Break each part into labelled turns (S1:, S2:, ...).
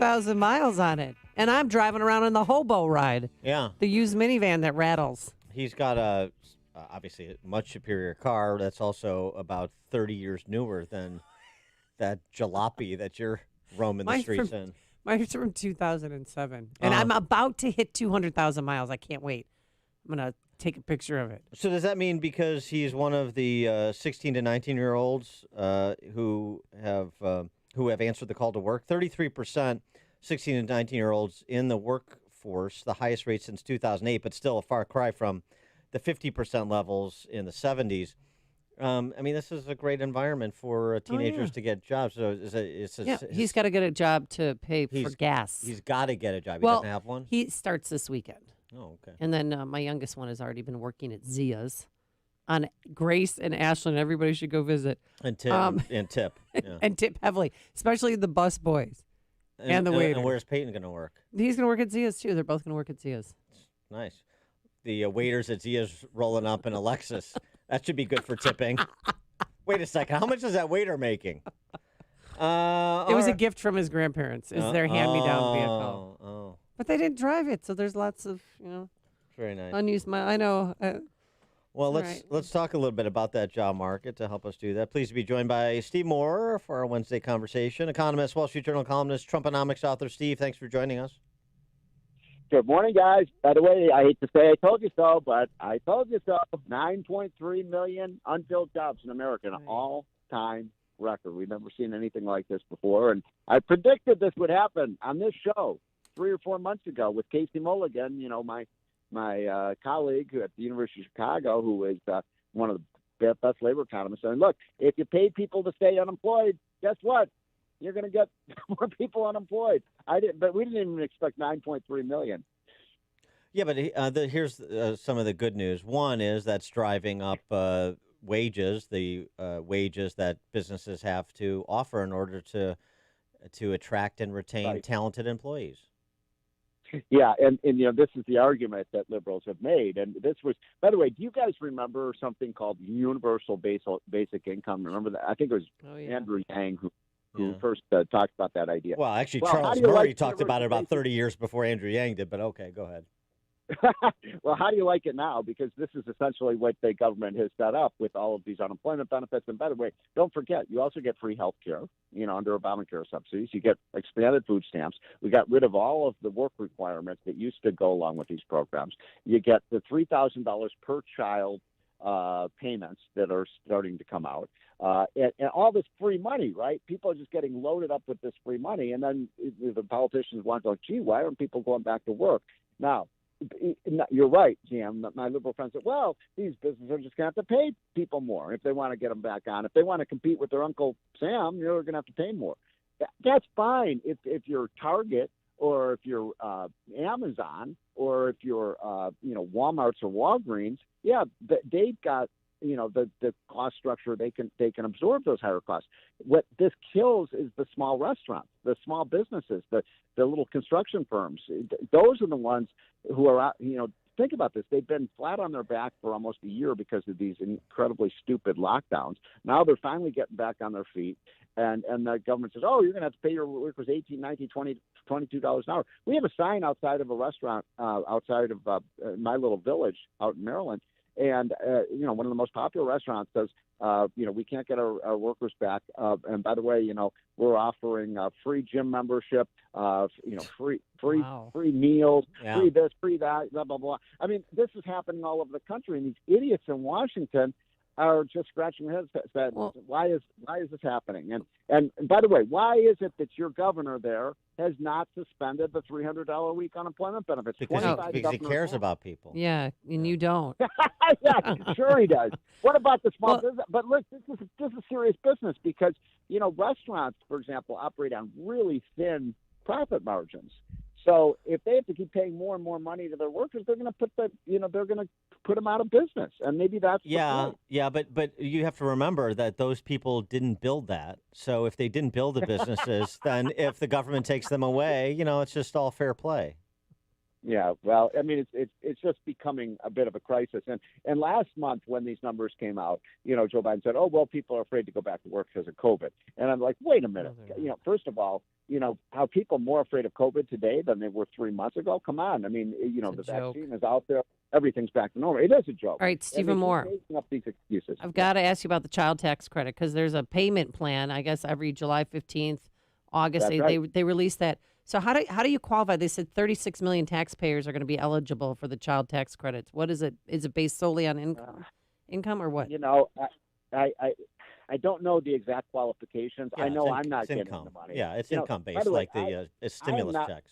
S1: 200,000 miles on it. And I'm driving around in the hobo ride.
S2: Yeah.
S1: The used minivan that rattles.
S2: He's got obviously a much superior car that's also about 30 years newer than that jalopy that you're roaming the streets in.
S1: Mine's from 2007. And I'm about to hit 200,000 miles. I can't wait. I'm going to take a picture of it.
S2: So does that mean because he's one of the 16 to 19-year-olds who have answered the call to work? 33% 16 to 19-year-olds in the workforce, the highest rate since 2008, but still a far cry from the 50% levels in the 70s. I mean, this is a great environment for teenagers to get jobs. So
S1: he's got to get a job to pay for gas.
S2: He's got to get a job. He doesn't have one?
S1: He starts this weekend.
S2: Oh, okay.
S1: And then my youngest one has already been working at Zia's on Grace and Ashland. Everybody should go visit.
S2: And tip. Yeah.
S1: And tip heavily, especially the bus boys and the waiter.
S2: And where's Peyton going to work?
S1: He's going to work at Zia's, too. They're both going to work at Zia's.
S2: Nice. The waiters at Zia's rolling up in a Lexus. That should be good for tipping. Wait a second. How much is that waiter making?
S1: It was a gift from his grandparents. It's their hand-me-down vehicle.
S2: Oh.
S1: But they didn't drive it, so there's lots of,
S2: very nice.
S1: Unused I know.
S2: Well, let's talk a little bit about that job market to help us do that. Pleased to be joined by Steve Moore for our Wednesday conversation. Economist, Wall Street Journal columnist, Trumponomics author. Steve, thanks for joining us.
S3: Good morning, guys. By the way, I hate to say I told you so, but I told you so. 9.3 million unfilled jobs in America, an all-time record. We've never seen anything like this before, and I predicted this would happen on this show 3 or 4 months ago with Casey Mulligan, my colleague at the University of Chicago, who is one of the best labor economists. And look, if you pay people to stay unemployed, guess what? You're going to get more people unemployed. But we didn't even expect 9.3 million.
S2: Yeah, but here's some of the good news. One is that's driving up wages, the wages that businesses have to offer in order to attract and retain talented employees.
S3: Yeah, and this is the argument that liberals have made. And this was, by the way, do you guys remember something called universal basic income? Remember that? I think it was Andrew Yang who first talked about that idea.
S2: Well, actually, Charles Murray talked about it about 30 years before Andrew Yang did, but okay, go ahead.
S3: Well, how do you like it now? Because this is essentially what the government has set up with all of these unemployment benefits. And by the way, don't forget, you also get free health care, under Obamacare subsidies. You get expanded food stamps. We got rid of all of the work requirements that used to go along with these programs. You get the $3,000 per child payments that are starting to come out. And all this free money, right? People are just getting loaded up with this free money. And then the politicians want to go, gee, why aren't people going back to work? Now, you're right, Jim. My liberal friends said, well, these businesses are just going to have to pay people more if they want to get them back on. If they want to compete with their Uncle Sam, you're going to have to pay more. That's fine if you're Target or if you're Amazon or if you're, Walmart's or Walgreens. Yeah, they've got, the cost structure. They can absorb those higher costs. What this kills is the small restaurants, the small businesses, the little construction firms. Those are the ones who are, think about this. They've been flat on their back for almost a year because of these incredibly stupid lockdowns. Now they're finally getting back on their feet. And the government says, oh, you're going to have to pay your workers $18, $19, $20, $22 an hour. We have a sign outside of a restaurant outside of my little village out in Maryland. And, one of the most popular restaurants says, we can't get our workers back. And by the way, we're offering free gym membership, free meals, free this, free that, blah, blah, blah. I mean, this is happening all over the country. And these idiots in Washington are just scratching their heads saying, why is this happening? And by the way, why is it that your governor there has not suspended the $300 a week unemployment benefits?
S2: Because he cares about people.
S1: Yeah, and you don't.
S3: Yeah, sure he does. What about the small business? But look, this is serious business because, restaurants, for example, operate on really thin profit margins. So if they have to keep paying more and more money to their workers, they're going to put them out of business, and maybe that's
S2: but you have to remember that those people didn't build that. So if they didn't build the businesses, then if the government takes them away, it's just all fair play.
S3: Yeah, well, I mean, it's just becoming a bit of a crisis. And last month when these numbers came out, Joe Biden said, "Oh, well, people are afraid to go back to work because of COVID." And I'm like, wait a minute. First of all, are people more afraid of COVID today than they were 3 months ago? Come on. I mean, the vaccine is out there. Everything's back to normal. It is a joke.
S1: All right, Stephen Moore.
S3: Making up these excuses.
S1: I've got to ask you about the child tax credit because there's a payment plan. I guess every July 15th, August,
S3: That's right.
S1: they release that. So how do you qualify? They said 36 million taxpayers are going to be eligible for the child tax credits. What is it? Is it based solely on income or what?
S3: I don't know the exact qualifications.
S2: Yeah,
S3: I know
S2: it's
S3: I'm not getting
S2: income.
S3: the money.
S2: Yeah, it's income based,
S3: the way,
S2: like the stimulus checks.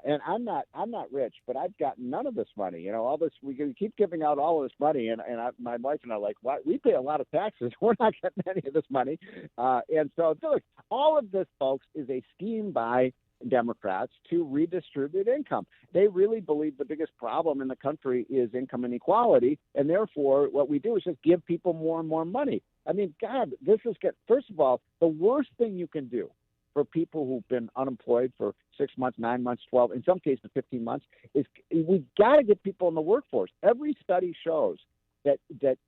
S3: And I'm not rich, but I've got none of this money. All this we keep giving out all of this money, and my wife and I are like, why? We pay a lot of taxes. We're not getting any of this money, and so look, all of this, folks, is a scheme by Democrats to redistribute income. They really believe the biggest problem in the country is income inequality, and therefore, what we do is just give people more and more money. I mean, God, first of all, the worst thing you can do for people who've been unemployed for 6 months, 9 months, 12, in some cases 15 months, is we've got to get people in the workforce. Every study shows that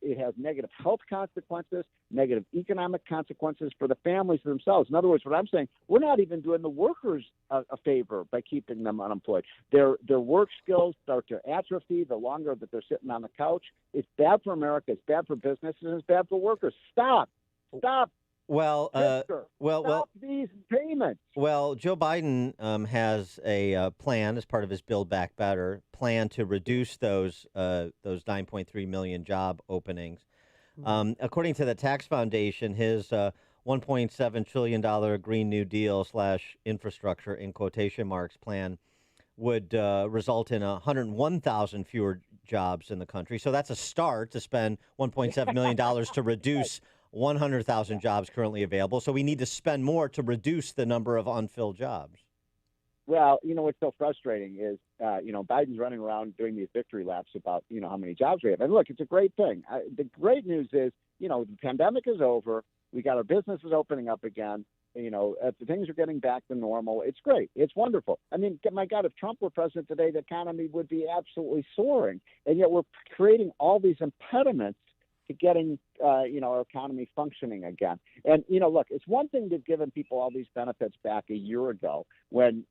S3: it has negative health consequences, negative economic consequences for the families themselves. In other words, what I'm saying, we're not even doing the workers a favor by keeping them unemployed. Their work skills start to atrophy the longer that they're sitting on the couch. It's bad for America. It's bad for businesses. And it's bad for workers. Stop.
S2: Well,
S3: Stop these payments.
S2: Well, Joe Biden has a plan as part of his Build Back Better plan to reduce those 9.3 million job openings. According to the Tax Foundation, his $1.7 trillion Green New Deal / infrastructure in quotation marks plan would result in 101,000 fewer jobs in the country. So that's a start to spend $1.7 million to reduce 100,000 jobs currently available. So we need to spend more to reduce the number of unfilled jobs.
S3: Well, what's so frustrating is, Biden's running around doing these victory laps about, how many jobs we have. And look, it's a great thing. The great news is, the pandemic is over. We got our businesses opening up again. Things are getting back to normal. It's great. It's wonderful. I mean, my God, if Trump were president today, the economy would be absolutely soaring. And yet we're creating all these impediments to getting, our economy functioning again. And, look, it's one thing to giving people all these benefits back a year ago when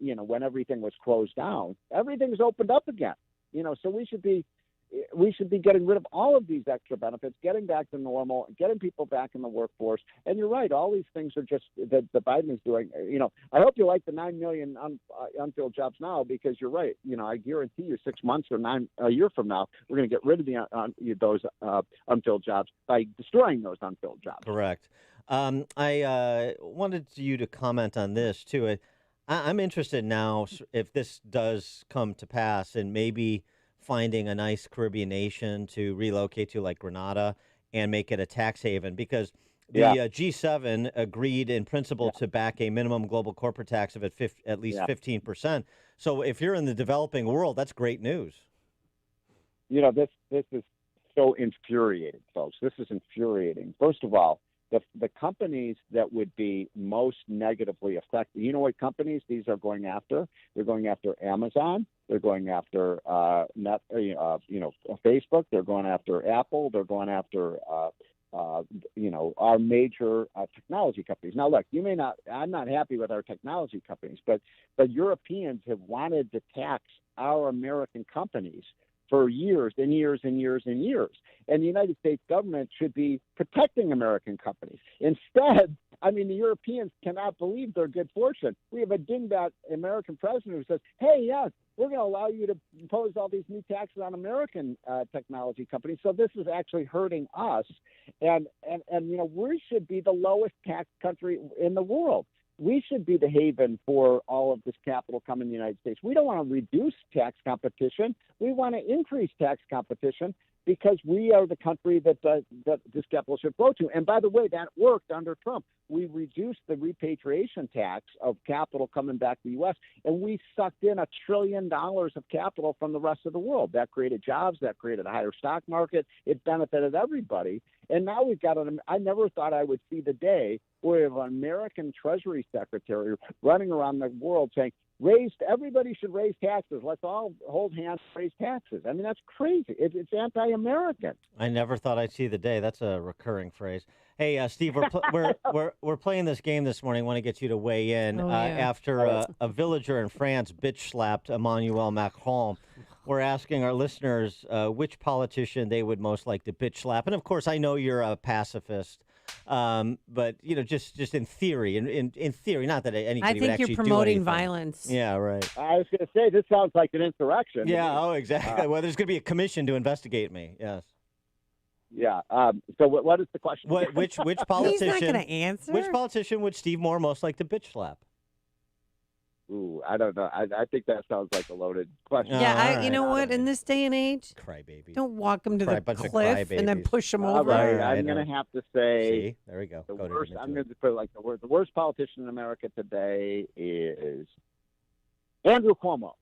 S3: everything was closed down. Everything's opened up again, so we should be getting rid of all of these extra benefits, getting back to normal, getting people back in the workforce. And you're right, all these things are just that the Biden is doing. I hope you like the 9 million unfilled jobs now, because you're right. I guarantee you 6 months or a year from now, we're going to get rid of those unfilled jobs by destroying those unfilled jobs.
S2: Correct. I wanted you to comment on this, too. I'm interested now, if this does come to pass, and maybe finding a nice Caribbean nation to relocate to, like Grenada, and make it a tax haven, because the G7 agreed in principle to back a minimum global corporate tax of at least 15%. So if you're in the developing world, that's great news.
S3: This is so infuriating, folks. This is infuriating. First of all, the companies that would be most negatively affected, you know what companies these are going after? They're going after Amazon. They're going after Facebook. They're going after Apple. They're going after our major technology companies. Now, look, I'm not happy with our technology companies, but Europeans have wanted to tax our American companies for years and years and years and years. And the United States government should be protecting American companies. Instead, the Europeans cannot believe their good fortune. We have a dingbat American president who says, hey, yes, we're going to allow you to impose all these new taxes on American technology companies. So this is actually hurting us. And we should be the lowest tax country in the world. We should be the haven for all of this capital coming to the United States. We don't want to reduce tax competition. We want to increase tax competition, because we are the country that this capital should flow to. And by the way, that worked under Trump. We reduced the repatriation tax of capital coming back to the U.S., and we sucked in $1 trillion of capital from the rest of the world. That created jobs. That created a higher stock market. It benefited everybody. And now we've got I never thought I would see the day where we have an American Treasury Secretary running around the world saying, Everybody should raise taxes. Let's all hold hands and raise taxes. I mean, that's crazy. It's anti-American.
S2: I never thought I'd see the day. That's a recurring phrase. Hey, Steve, we're playing this game this morning. I want to get you to weigh in. After a villager in France bitch slapped Emmanuel Macron. We're asking our listeners which politician they would most like to bitch slap. And of course, I know you're a pacifist. But just in theory, in theory, not that anybody
S1: I
S2: would
S1: think
S2: actually
S1: you're promoting
S2: do anything.
S1: violence.
S2: Yeah, right.
S3: I was going to say, this sounds like an insurrection.
S2: Yeah. Oh, exactly. Well, there's going to be a commission to investigate me. Yes.
S3: Yeah. So what is the question?
S2: Which
S1: He's
S2: politician?
S1: not going to answer.
S2: Which politician would Steve Moore most like to bitch slap?
S3: Ooh, I don't know. I think that sounds like a loaded question.
S1: Yeah,
S2: all
S1: you know
S2: right.
S1: what? In this day and age,
S2: Crybaby.
S1: don't walk him to
S2: Bunch
S1: the
S2: of
S1: cliff and then
S2: crybabies.
S1: push him
S3: All
S1: over.
S3: right,
S2: Right,
S3: I'm going to have to say
S2: See, there we go.
S3: the
S2: Go to
S3: worst.
S2: him
S3: I'm
S2: into
S3: going
S2: it.
S3: to put it like the worst politician in America today is Andrew Cuomo.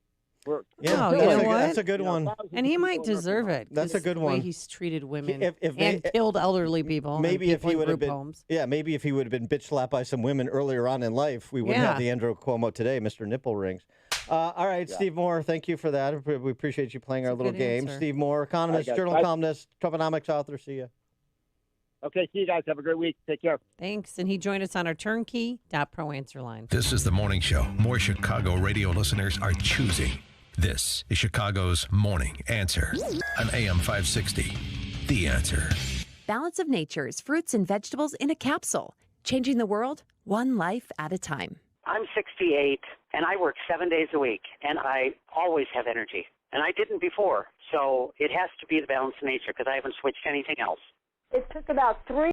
S2: Yeah,
S1: Oh, you know what?
S2: that's a good one.
S1: And he might deserve it.
S2: That's a
S1: 'cause
S2: good
S1: the way
S2: one.
S1: he's treated women
S2: If
S1: and killed elderly people.
S2: Maybe
S1: and
S2: if
S1: people
S2: he
S1: in
S2: would have
S1: group
S2: been,
S1: homes.
S2: maybe if he would have been bitch slapped by some women earlier on in life, we wouldn't have
S1: Yeah.
S2: the Andrew Cuomo today, Mr. Nipple Rings. All right, Steve Moore, thank you for that. We appreciate you playing
S1: That's
S2: our
S1: a
S2: little
S1: good
S2: game.
S1: answer.
S2: Steve Moore, economist,
S3: guys.
S2: journal
S3: Bye.
S2: columnist, Trumponomics author. See you.
S3: Okay, see you guys. Have a great week. Take care.
S1: Thanks. And he joined us on our turnkey.pro answer line.
S4: This is the morning show more Chicago radio listeners are choosing. This is Chicago's Morning Answer on AM 560. The Answer.
S5: Balance of Nature's fruits and vegetables in a capsule, changing the world one life at a time.
S6: I'm 68, and I work 7 days a week, and I always have energy. And I didn't before, so it has to be the Balance of Nature because I haven't switched anything else.
S7: It took about 3